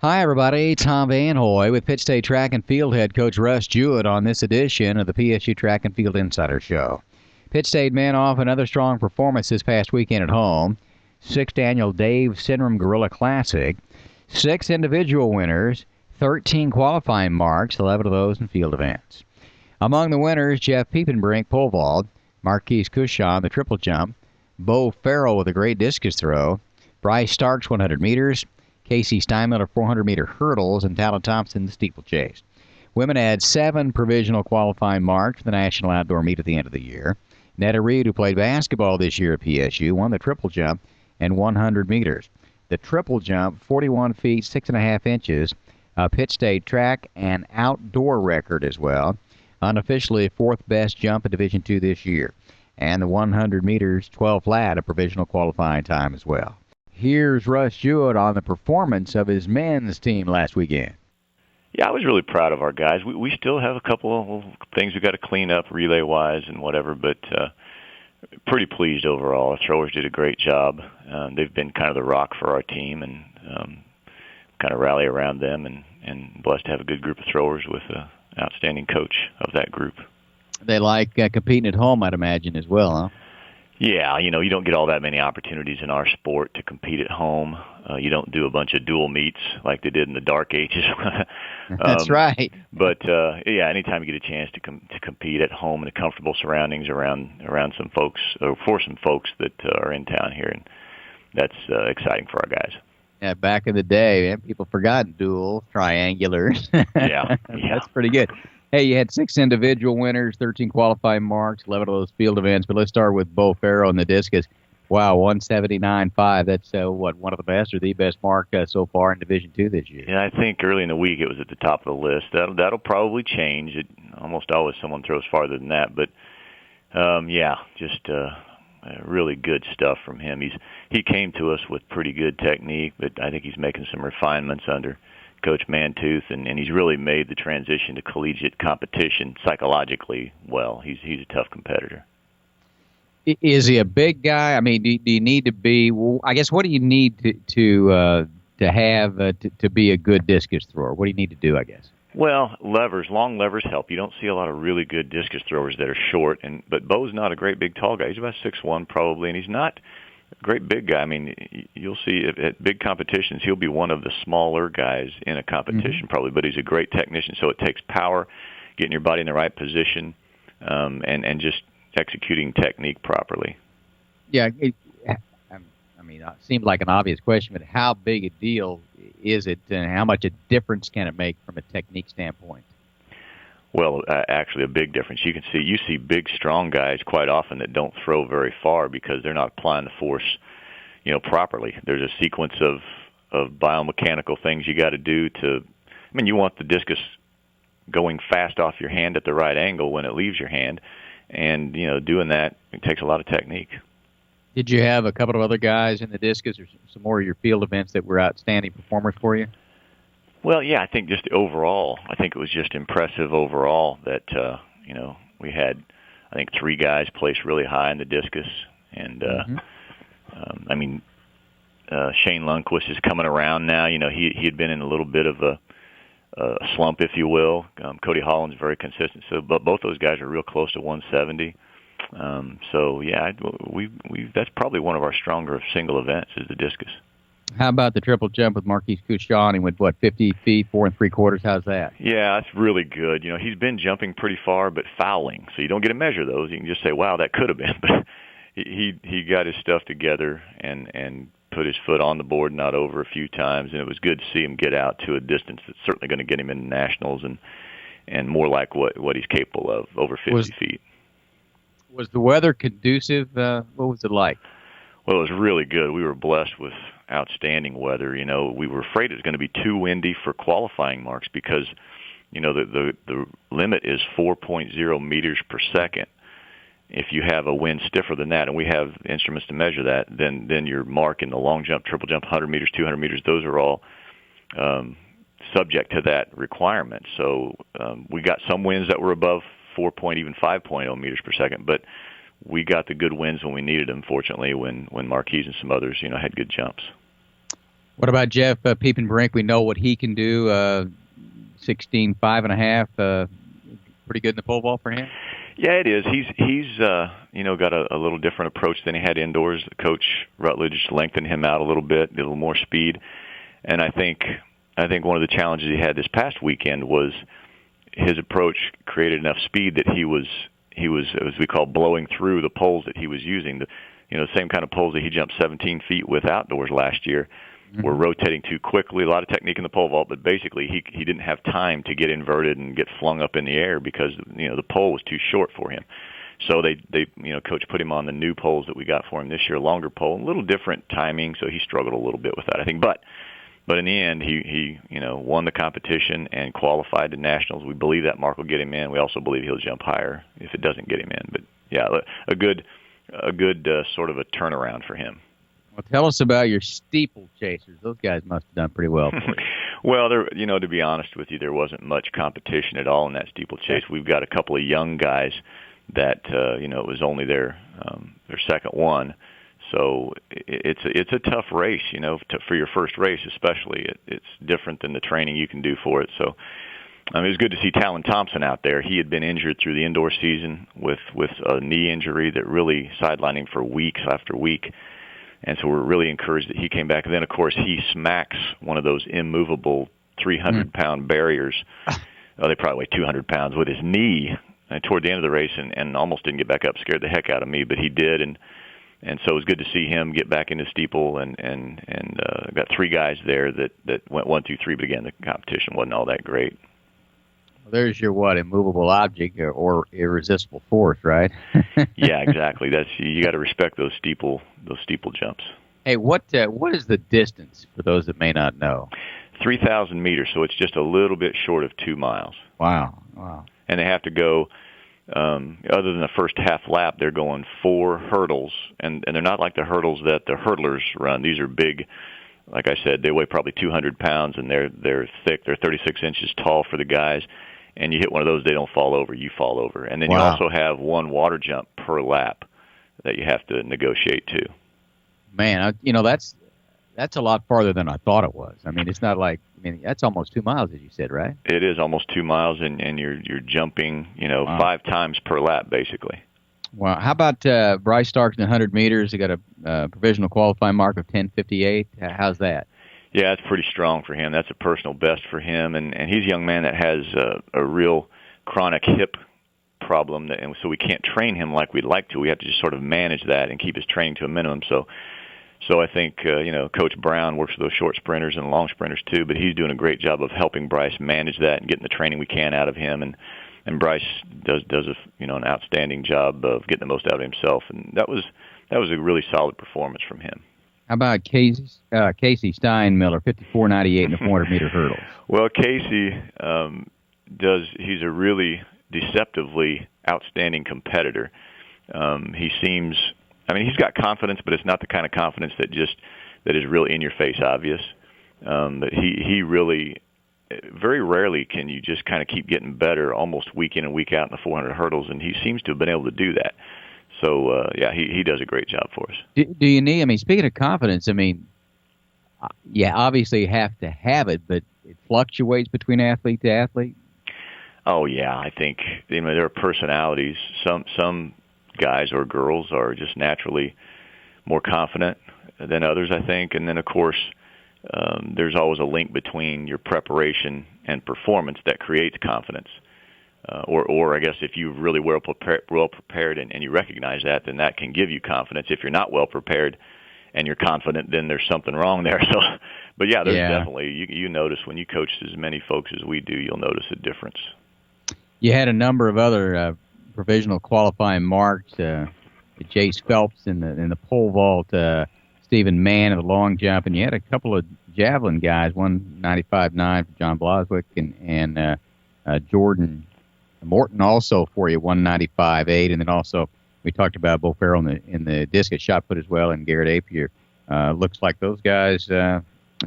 Hi, everybody. Tom Van Hoy with Pitt State Track and Field head coach Russ Jewett on this edition of the PSU Track and Field Insider Show. Pitt State men off another strong performance this past weekend at home. 6th annual Dave Suenram Gorilla Classic. 6 individual winners, 13 qualifying marks, 11 of those in field events. Among the winners, Jeff Piepenbrink pole vault, Marquise Cushon the triple jump, Bo Farrell with a great discus throw, Bryce Starks 100 meters, Casey Steinmiller 400-meter hurdles, and Talon Thompson the steeplechase. Women had 7 provisional qualifying marks for the National Outdoor Meet at the end of the year. Netta Reed, who played basketball this year at PSU, won the triple jump and 100 meters. The triple jump, 41 feet 6.5 inches, Pitt State track and outdoor record as well. Unofficially, 4th best jump in Division II this year. And the 100 meters, 12 flat, a provisional qualifying time as well. Here's Russ Jewett on the performance of his men's team last weekend. Yeah, I was really proud of our guys. We still have a couple of things we got to clean up relay-wise and whatever, but pretty pleased overall. Our throwers did a great job. They've been kind of the rock for our team, and kind of rally around them, and blessed to have a good group of throwers with an outstanding coach of that group. They like competing at home, I'd imagine, as well, huh? Yeah, you don't get all that many opportunities in our sport to compete at home. You don't do a bunch of dual meets like they did in the dark ages. That's right. But yeah, anytime you get a chance to compete at home in the comfortable surroundings around some folks, or for some folks that are in town here, and that's exciting for our guys. Yeah, back in the day, man, people forgot dual, triangulars. Yeah. That's pretty good. Hey, you had 6 individual winners, 13 qualifying marks, 11 of those field events. But let's start with Bo Farrell in the discus. Wow, 179.5. That's one of the best or the best mark so far in Division II this year. Yeah, I think early in the week it was at the top of the list. That'll probably change. Almost always someone throws farther than that. But yeah, just really good stuff from him. He came to us with pretty good technique, but I think he's making some refinements under Coach Mantooth, and he's really made the transition to collegiate competition psychologically well. He's a tough competitor. Is he a big guy? I mean, do you need to be? Well, I guess what do you need to have to be a good discus thrower? What do you need to do? I guess. Well, long levers help. You don't see a lot of really good discus throwers that are short, but Bo's not a great big tall guy. He's about 6'1" probably, and he's not a great big guy. I mean, you'll see at big competitions, he'll be one of the smaller guys in a competition probably, but he's a great technician. So it takes power, getting your body in the right position, and just executing technique properly. Yeah, I mean, it seemed like an obvious question, but how big a deal is it, and how much a difference can it make from a technique standpoint? Well, actually a big difference. You see big, strong guys quite often that don't throw very far because they're not applying the force, properly. There's a sequence of biomechanical things you got to do you want the discus going fast off your hand at the right angle when it leaves your hand, and, doing that, it takes a lot of technique. Did you have a couple of other guys in the discus or some more of your field events that were outstanding performers for you? Well, yeah, I think just overall, it was just impressive overall that, we had, 3 guys place really high in the discus. And, Shane Lundquist is coming around now. He had been in a little bit of a slump, if you will. Cody Holland's very consistent. So, but both those guys are real close to 170. So, yeah, that's probably one of our stronger single events is the discus. How about the triple jump with Marquise Cushon? He went, 50 feet, 4 3/4? How's that? Yeah, that's really good. He's been jumping pretty far, but fouling. So you don't get to measure those. You can just say, wow, that could have been. But he got his stuff together and put his foot on the board, not over a few times. And it was good to see him get out to a distance that's certainly going to get him into nationals and more like what he's capable of, over 50 feet. Was the weather conducive? What was it like? Well, it was really good. We were blessed with outstanding weather. We were afraid it was going to be too windy for qualifying marks because, the limit is 4.0 meters per second. If you have a wind stiffer than that, and we have instruments to measure that, then your mark in the long jump, triple jump, 100 meters, 200 meters, those are all subject to that requirement. So we got some winds that were above even 5.0 meters per second, but we got the good winds when we needed them, fortunately, when Marquise and some others, had good jumps. What about Jeff Piepenbrink? We know what he can do. 16.5 pretty good in the pole vault for him. Yeah, it is. He's got a little different approach than he had indoors. Coach Rutledge lengthened him out a little bit, a little more speed, and I think one of the challenges he had this past weekend was his approach created enough speed that he was as we call blowing through the poles that he was using. The same kind of poles that he jumped 17 feet with outdoors last year. Were rotating too quickly, a lot of technique in the pole vault, but basically he didn't have time to get inverted and get flung up in the air because the pole was too short for him. So they coach put him on the new poles that we got for him this year, longer pole, a little different timing, so he struggled a little bit with that, I think. But in the end, he won the competition and qualified to nationals. We believe that mark will get him in. We also believe he'll jump higher if it doesn't get him in. But yeah, a good sort of a turnaround for him. Well, tell us about your steeplechasers. Those guys must have done pretty well for you. Well, to be honest with you, there wasn't much competition at all in that steeplechase. We've got a couple of young guys that it was only their second one, so it's a tough race. For your first race, especially, it's different than the training you can do for it. So. It was good to see Talon Thompson out there. He had been injured through the indoor season with a knee injury that really sidelined him for weeks after week. And so we're really encouraged that he came back. And then, of course, he smacks one of those immovable 300-pound barriers. They probably weigh 200 pounds with his knee toward the end of the race and almost didn't get back up, scared the heck out of me, but he did. And so it was good to see him get back into steeple and got three guys there that went 1, 2, 3, but again, the competition wasn't all that great. Well, there's your immovable object or irresistible force, right? Yeah, exactly. You got to respect those steeple jumps. Hey, what is the distance for those that may not know? 3,000 meters, so it's just a little bit short of 2 miles. Wow. And they have to go. Other than the first half lap, they're going 4 hurdles, and they're not like the hurdles that the hurdlers run. These are big. Like I said, they weigh probably 200 pounds, and they're thick. They're 36 inches tall for the guys. And you hit one of those, they don't fall over. You fall over. And then you also have 1 water jump per lap that you have to negotiate too. Man, that's a lot farther than I thought it was. I mean, it's not like that's almost 2 miles, as you said, right? It is almost 2 miles, and you're jumping 5 times per lap basically. Wow. How about Bryce Starks in 100 meters? He got a provisional qualifying mark of 10:58. How's that? Yeah, it's pretty strong for him. That's a personal best for him, and he's a young man that has a real chronic hip problem, and so we can't train him like we'd like to. We have to just sort of manage that and keep his training to a minimum. So I think Coach Brown works with those short sprinters and long sprinters too, but he's doing a great job of helping Bryce manage that and getting the training we can out of him. And Bryce does an outstanding job of getting the most out of himself, and that was a really solid performance from him. How about Casey Steinmiller, 54.98 in the 400-meter hurdles? Well, Casey he's a really deceptively outstanding competitor. He's got confidence, but it's not the kind of confidence that is really in your face obvious. But he really, very rarely can you just kind of keep getting better almost week in and week out in the 400 hurdles, and he seems to have been able to do that. So, he does a great job for us. Do you need, speaking of confidence, obviously you have to have it, but it fluctuates between athlete to athlete? Oh, yeah. I think, there are personalities. Some guys or girls are just naturally more confident than others, I think. And then, of course, there's always a link between your preparation and performance that creates confidence. Or I guess if you're really well prepared and you recognize that, then that can give you confidence. If you're not well prepared and you're confident, then there's something wrong there. So, but yeah, there's definitely, you notice when you coach as many folks as we do, you'll notice a difference. You had a number of other provisional qualifying marks, Jace Phelps in the pole vault, Stephen Mann in the long jump, and you had a couple of javelin guys, one 95.9 for John Bloswick and Jordan Morton also for you, 195.8, and then also we talked about Bo Farrell in the discus shot put as well, and Garrett Apier. Looks like those guys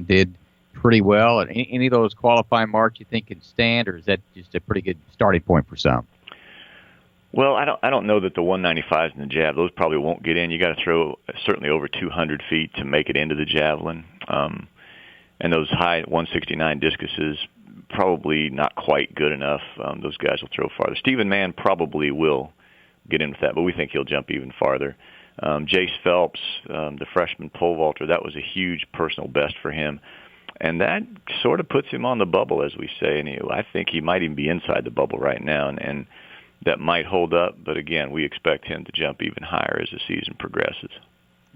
did pretty well. Any of those qualifying marks you think can stand, or is that just a pretty good starting point for some? Well, I don't know that the 195s and the jab, those probably won't get in. You got to throw certainly over 200 feet to make it into the javelin. And those high 169 discuses, probably not quite good enough. Those guys will throw farther. Stephen Mann probably will get in with that, but we think he'll jump even farther. Jace Phelps, the freshman pole vaulter, that was a huge personal best for him. And that sort of puts him on the bubble, as we say. And I think he might even be inside the bubble right now, and that might hold up. But again, we expect him to jump even higher as the season progresses.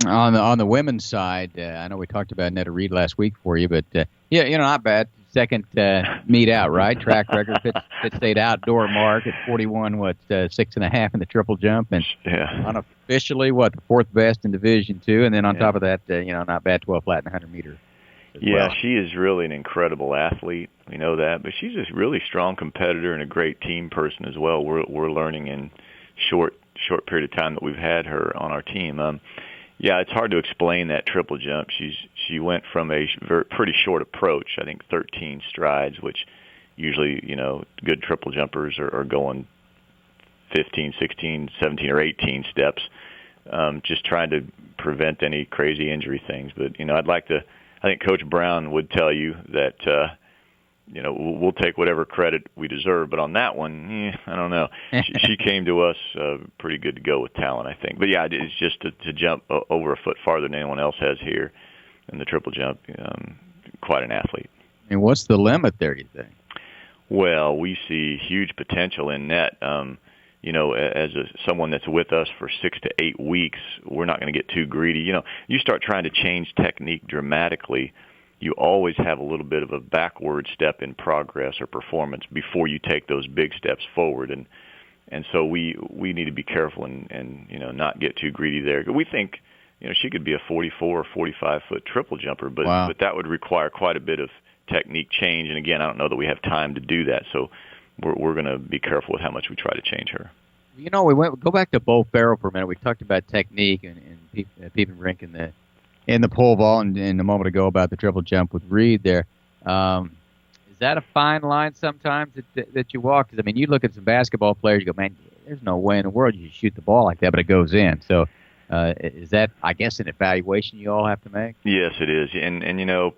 On the women's side, I know we talked about Netta Reed last week for you, but yeah, not bad. Second meet out, right? Track record, Pitt State outdoor mark at 41, 6.5 in the triple jump, and unofficially, the fourth best in Division II, and then on top of that, not bad, 12 flat and 100 meter. Yeah, she is really an incredible athlete. We know that, but she's a really strong competitor and a great team person as well. We're learning in short period of time that we've had her on our team. Yeah, it's hard to explain that triple jump. She went from a pretty short approach, I think 13 strides, which usually, good triple jumpers are going 15, 16, 17, or 18 steps, just trying to prevent any crazy injury things. But, I think Coach Brown would tell you that, we'll take whatever credit we deserve. But on that one, I don't know. She came to us pretty good to go with talent, I think. But, yeah, it's just to jump over a foot farther than anyone else has here in the triple jump. Quite an athlete. And what's the limit there, you think? Well, we see huge potential in net. As someone that's with us for 6 to 8 weeks, we're not going to get too greedy. You start trying to change technique dramatically, you always have a little bit of a backward step in progress or performance before you take those big steps forward. And so we need to be careful and not get too greedy there. We think, she could be a 44 or 45-foot triple jumper, but that would require quite a bit of technique change. And again, I don't know that we have time to do that. So we're going to be careful with how much we try to change her. Go back to Bo Farrell for a minute. We talked about technique and Piepenbrink in the pole vault and a moment ago about the triple jump with Reed there. Is that a fine line sometimes that you walk? Because, you look at some basketball players, you go, man, there's no way in the world you shoot the ball like that, but it goes in. So is that, I guess, an evaluation you all have to make? Yes, it is. And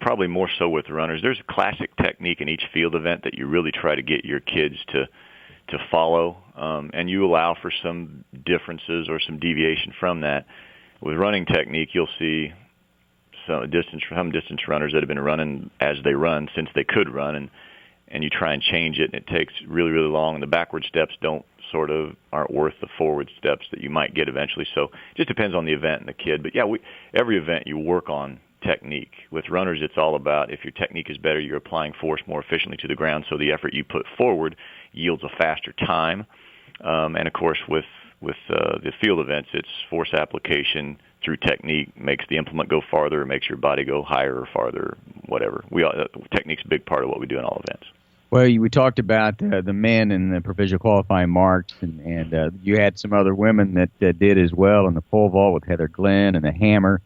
probably more so with runners. There's a classic technique in each field event that you really try to get your kids to follow, and you allow for some differences or some deviation from that. With running technique, you'll see some distance runners that have been running as they run since they could run, and you try and change it, and it takes really, really long, and the backward steps aren't worth the forward steps that you might get eventually. So it just depends on the event and the kid. But yeah, every event you work on technique. With runners, it's all about if your technique is better, you're applying force more efficiently to the ground, so the effort you put forward yields a faster time. And of course, with the field events, it's force application through technique makes the implement go farther, makes your body go higher or farther, whatever. Technique's a big part of what we do in all events. Well, we talked about the men in the provincial qualifying marks, and you had some other women that did as well in the pole vault with Heather Glenn and the hammer,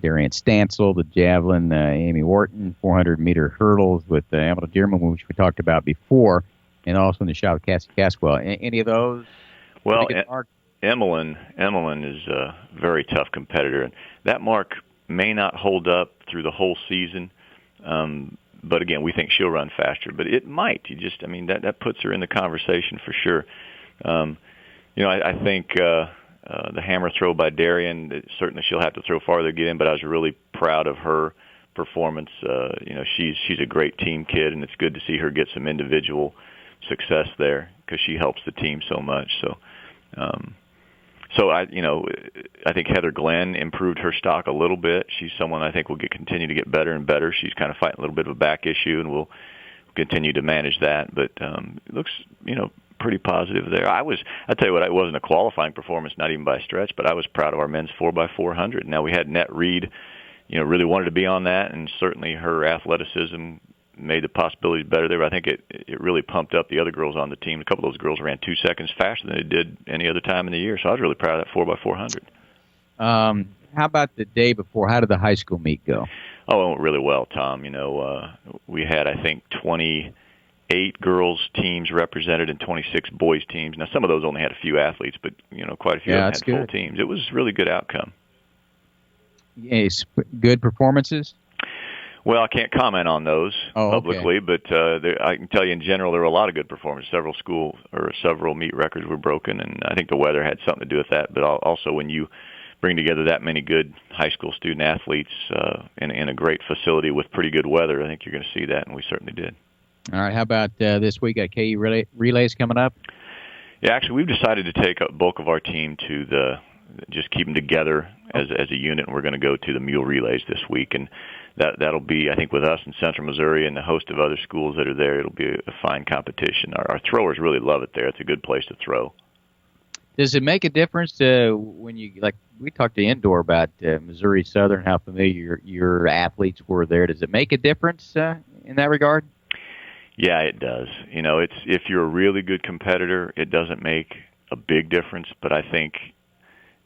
Darian Stansel, the javelin, Amy Wharton, 400-meter hurdles with Amanda Dearman, which we talked about before, and also in the shot with Cassie Caswell. Any of those? Well, Emmeline is a very tough competitor, and that mark may not hold up through the whole season. But again, we think she'll run faster, but it might. That puts her in the conversation for sure. I think the hammer throw by Darian, certainly she'll have to throw farther to get in, but I was really proud of her performance. She's a great team kid, and it's good to see her get some individual success there because she helps the team so much. So I think Heather Glenn improved her stock a little bit. She's someone I think will continue to get better and better. She's kind of fighting a little bit of a back issue, and we'll continue to manage that. But it looks, pretty positive there. I tell you what, it wasn't a qualifying performance, not even by a stretch, but I was proud of our men's 4x400. Now we had Nett Reed, really wanted to be on that, and certainly her athleticism made the possibilities better there. But I think it really pumped up the other girls on the team. A couple of those girls ran 2 seconds faster than they did any other time in the year. So I was really proud of that 4x400. How about the day before? How did the high school meet go? Oh, it went really well, Tom. We had, I think, 28 girls teams represented and 26 boys teams. Now, some of those only had a few athletes, but, quite a few of them had full teams. It was a really good outcome. Yes, good performances? Well, I can't comment on those publicly, Okay. but I can tell you in general there were a lot of good performances. Several meet records were broken, and I think the weather had something to do with that. But also, when you bring together that many good high school student athletes in a great facility with pretty good weather, I think you're going to see that, and we certainly did. All right. How about this week? KU relays coming up? Yeah, actually, we've decided to take a bulk of our team to just keep them together as a unit, and we're going to go to the mule relays this week, and that'll be, I think, with us in Central Missouri and a host of other schools that are there. It'll be a fine competition. Our throwers really love it there. It's a good place to throw. Does it make a difference when you, like we talked to Indoor about Missouri Southern, how familiar your athletes were there? Does it make a difference in that regard? Yeah, it does. If you're a really good competitor, it doesn't make a big difference, but I think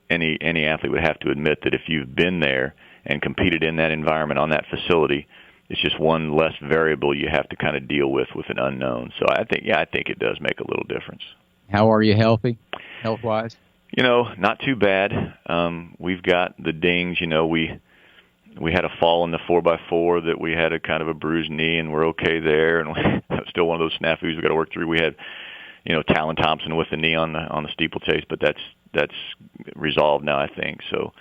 any athlete would have to admit that if you've been there and competed in that environment on that facility, it's just one less variable you have to kind of deal with an unknown. So I think it does make a little difference. How are you health-wise? Not too bad. We've got the dings. We had a fall in the 4x4 that we had a kind of a bruised knee, and we're okay there. And that's still one of those snafus we got to work through. We had, Talon Thompson with the knee on the steeplechase, but that's resolved now, I think. So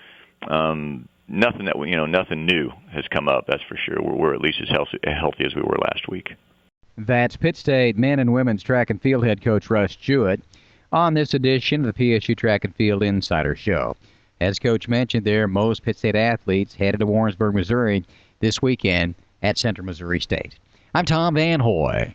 nothing nothing new has come up. That's for sure. We're at least as healthy as we were last week. That's Pitt State men and women's track and field head coach Russ Jewett on this edition of the PSU Track and Field Insider Show. As Coach mentioned there, most Pitt State athletes headed to Warrensburg, Missouri this weekend at Central Missouri State. I'm Tom Van Hoy.